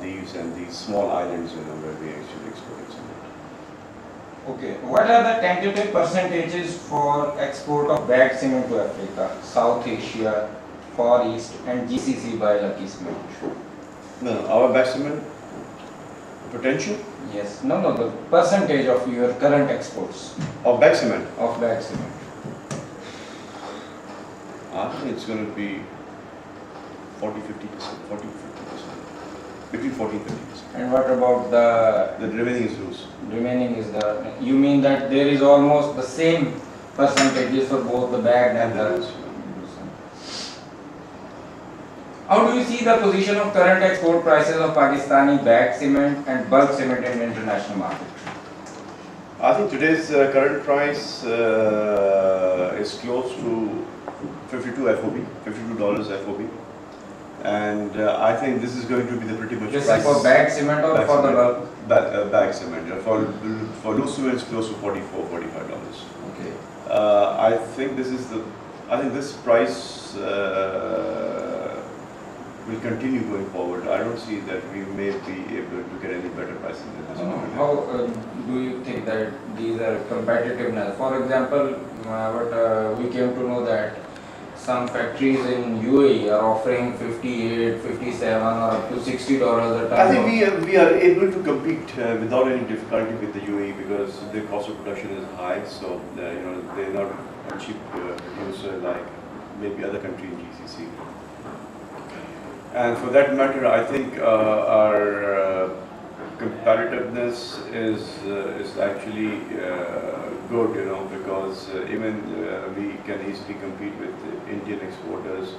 these and these small islands, where we actually exporting cement. Okay. What are the tentative percentages for export of bagged cement to Africa, South Asia, Far East, and GCC by Lucky Cement? No, our bag cement potential Yes. No, no. The percentage of your current exports of bag cement. of bagged cement. I think it's going to be 40-50%, 40-50%, between 40 and 50%. And what about the The remaining is loose. remaining is the, you mean that there is almost the same percentages for both the bagged and the loose. How do you see the position of current export prices of Pakistani bagged cement and bulk cement in the international market? I think today's current price is close to 52 FOB, $52 FOB, and I think this is going to be the pretty much This price is for bagged cement or bag for the cement. bulk? Bag cement. For loose cement, it's close to $44-45. Okay. I think this price will continue going forward. I don't see that we may be able to get any better prices than this moment. How do you think that these are competitiveness? For example, we came to know that some factories in UAE are offering 58, 57 or up to $60 a ton. I think we are able to compete without any difficulty with the UAE because the cost of production is high. So they're not a cheap producer like maybe other countries in GCC. And for that matter, I think our competitiveness is actually good, because even we can easily compete with Indian exporters.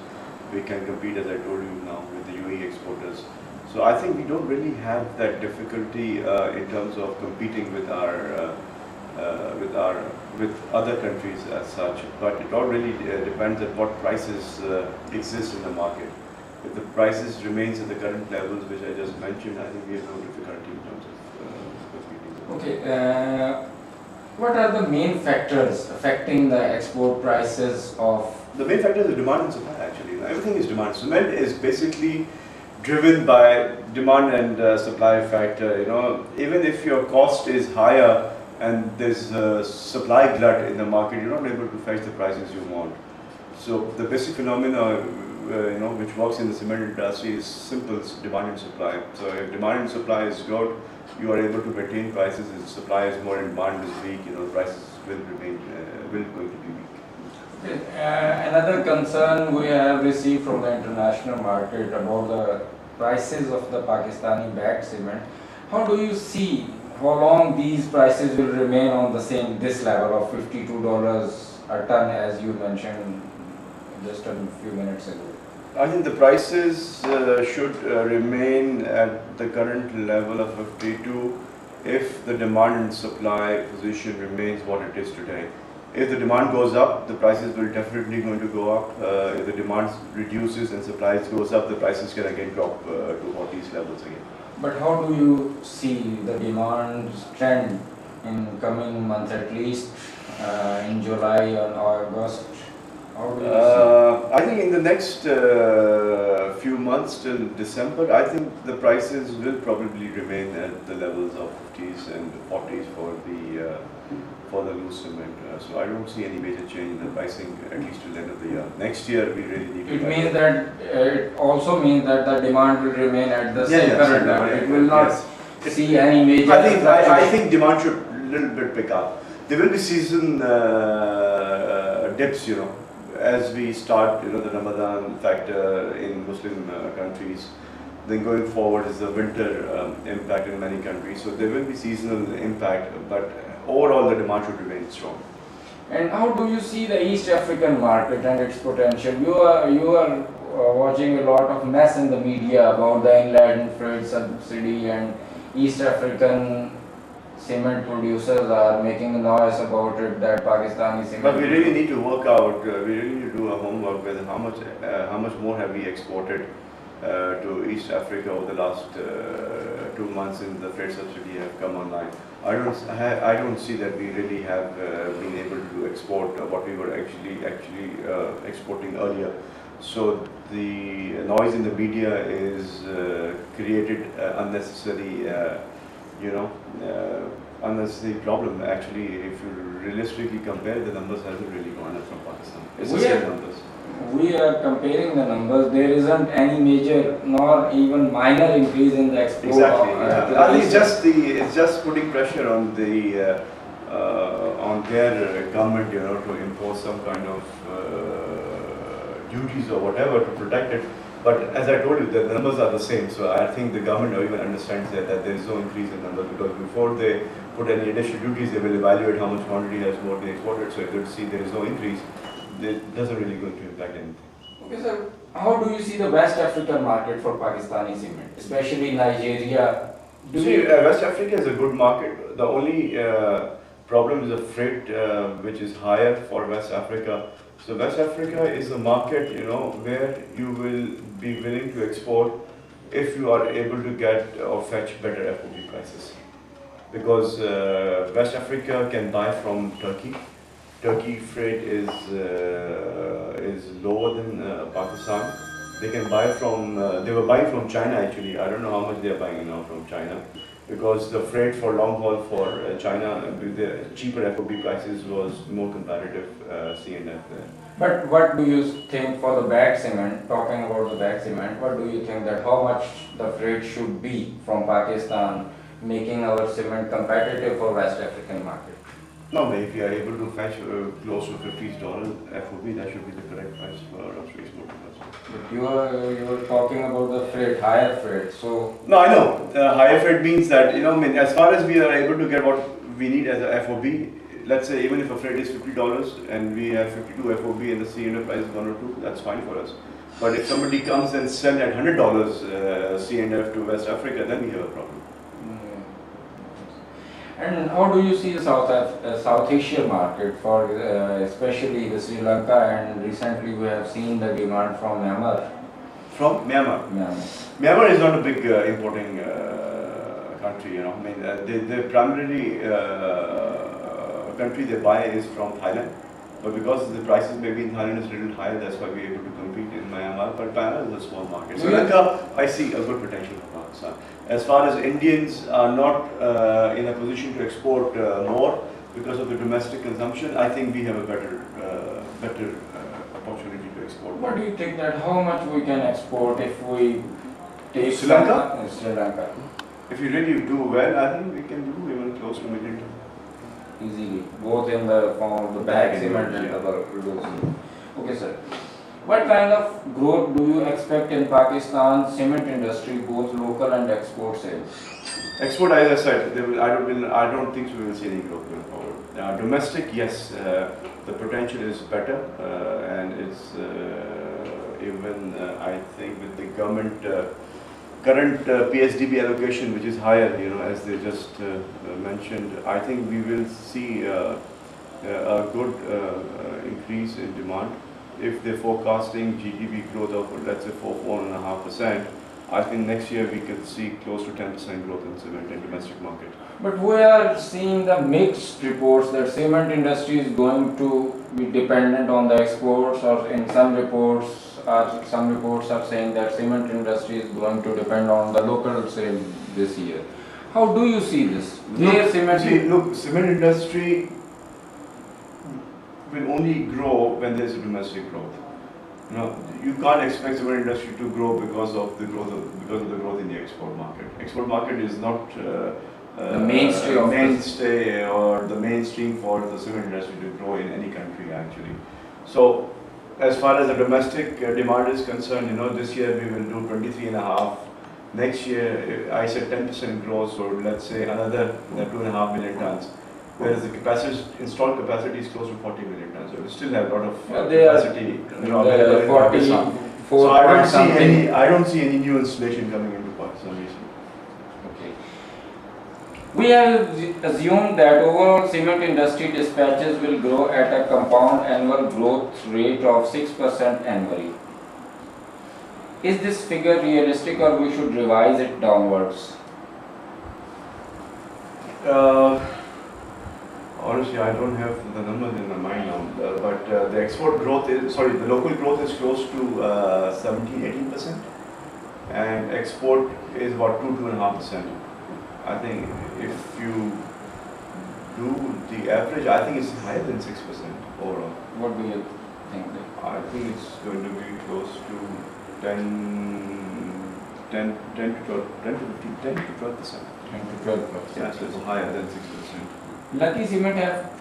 We can compete, as I told you now, with the UAE exporters. So I think we don't really have that difficulty in terms of competing with with other countries as such. But it all really depends on what prices exist in the market. If the prices remains at the current levels, which I just mentioned, I think we have no difficulty in terms of competing. Okay. What are the main factors affecting the export prices of? The main factor is the demand and supply. Actually, everything is demand. Cement is basically driven by demand and supply factor. Even if your cost is higher and there's a supply glut in the market, you're not able to fetch the prices you want. So the basic phenomena which works in the cement industry is simple: demand and supply. So if demand and supply is good, you are able to maintain prices. If supply is more and demand is weak, prices will remain going to be weak. Okay. Another concern we have received from the international market about the prices of the Pakistani bagged cement. How do you see how long these prices will remain on this level of $52 a ton, as you mentioned just a few minutes ago? I think the prices should remain at the current level of 52 if the demand and supply position remains what it is today. If the demand goes up, the prices will definitely going to go up. If the demand reduces and supply goes up, the prices can again drop to what these levels again. But how do you see the demand trend in coming months, at least in July and August? How do you see? I think in the next few months till December, I think the prices will probably remain at the levels of 50s and 40s for the loose cement. So I don't see any major change in the pricing at least till the end of the year. Next year we really need to. It also means that the demand will remain at the same current level. It will not see any major. I think demand should a little bit pick up. There will be season dips, as we start, the Ramadan factor in Muslim countries. Then going forward is the winter impact in many countries. So there will be seasonal impact, but overall the demand should remain strong. And how do you see the East African market and its potential? You are watching a lot of mess in the media about the inland freight subsidy, and East African cement producers are making a noise about it, that Pakistani cement. But we really need to work out. We really need to do a homework with how much more have we exported to East Africa over the last 2 months since the freight subsidy have come online. I don't see that we really have been able to export what we were actually exporting earlier. So the noise in the media is created unnecessary, you know, unnecessary problem. Actually, if you realistically compare, the numbers haven't really gone up from Pakistan. It's the same numbers. We are comparing the numbers. There isn't any major nor even minor increase in the export. Exactly. To I think it's just putting pressure on their government, you know, to impose some kind of duties or whatever to protect it. But as I told you, the numbers are the same. So I think the government even understands that there is no increase in numbers, because before they put any additional duties, they will evaluate how much quantity has more they exported. So if they see there is no increase, it doesn't really going to impact anything. Okay, sir. How do you see the West African market for Pakistani cement, especially Nigeria? West Africa is a good market. The only problem is the freight, which is higher for West Africa. So West Africa is a market, you know, where you will be willing to export if you are able to get or fetch better FOB prices. Because West Africa can buy from Turkey. Turkey freight is lower than Pakistan. They can buy from, they were buying from China actually. I don't know how much they are buying now from China, because the freight for long haul for China with the cheaper FOB prices was more competitive C&F there. But what do you think for the bag cement, talking about the bag cement, what do you think that how much the freight should be from Pakistan, making our cement competitive for West African market? No, but if you are able to fetch close to $50 FOB, that should be the correct price for us to export to us. But you were talking about the freight, higher freight, so... No, I know. Higher freight means that, you know, I mean, as far as we are able to get what we need as a FOB, let's say even if a freight is $50 and we have 52 FOB and the C&F price is 1 or 2, that's fine for us. But if somebody comes and sells at $100 C&F to West Africa, then we have a problem. And how do you see the South Asia market for especially the Sri Lanka, and recently we have seen the demand from Myanmar? From Myanmar? Myanmar is not a big importing country, you know. I mean, the primarily country they buy is from Thailand. But because the prices maybe in Thailand is a little higher, that's why we're able to compete in Myanmar. But Myanmar is a small market. Sri Lanka, I see a good potential for Pakistan. As far as Indians are not in a position to export more because of the domestic consumption, I think we have a better opportunity to export. What do you think that how much we can export if we take Sri Lanka? Sri Lanka. If you really do well, I think we can do even close to $1 million. Easily, both in the form of the bag cement and the production. Okay, sir. What kind of growth do you expect in Pakistan cement industry, both local and export sales? Export, as I said, I don't think we will see any growth going forward. Domestic, yes, the potential is better, and it's even I think with the government current PSDB allocation, which is higher, you know, as they just mentioned, I think we will see a good increase in demand. If they're forecasting GDP growth of, let's say, 4.5%, I think next year we could see close to 10% growth in cement in domestic market. But we are seeing the mixed reports that cement industry is going to be dependent on the exports, or in some reports are saying that cement industry is going to depend on the local sale this year. How do you see this? Cement industry will only grow when there is a domestic growth. You know, you can't expect cement industry to grow because of the growth in the export market. Export market is not the mainstay or the mainstream for the cement industry to grow in any country actually. So as far as the domestic demand is concerned, you know, this year we will do 23.5. Next year, I said 10% growth, so let's say another 2.5 million tons. Whereas the installed capacity is close to 40 million tons. So we still have a lot of capacity. So I don't see any new installation coming into Pakistan recently. Okay. We have assumed that overall cement industry dispatches will grow at a compound annual growth rate of 6% annually. Is this figure realistic, or we should revise it downwards? All honestly, I don't have the numbers in my mind now, but the export growth is, sorry, the local growth is close to 17-18%, and export is about 2-2.5%. I think if you do the average, I think it's higher than 6% overall. What do you think? I think it's going to be close to 10 to 12, 10 to 15, 10 to 12%. 10 to 12%. Yeah, so it's higher than 6%. Lucky Cement have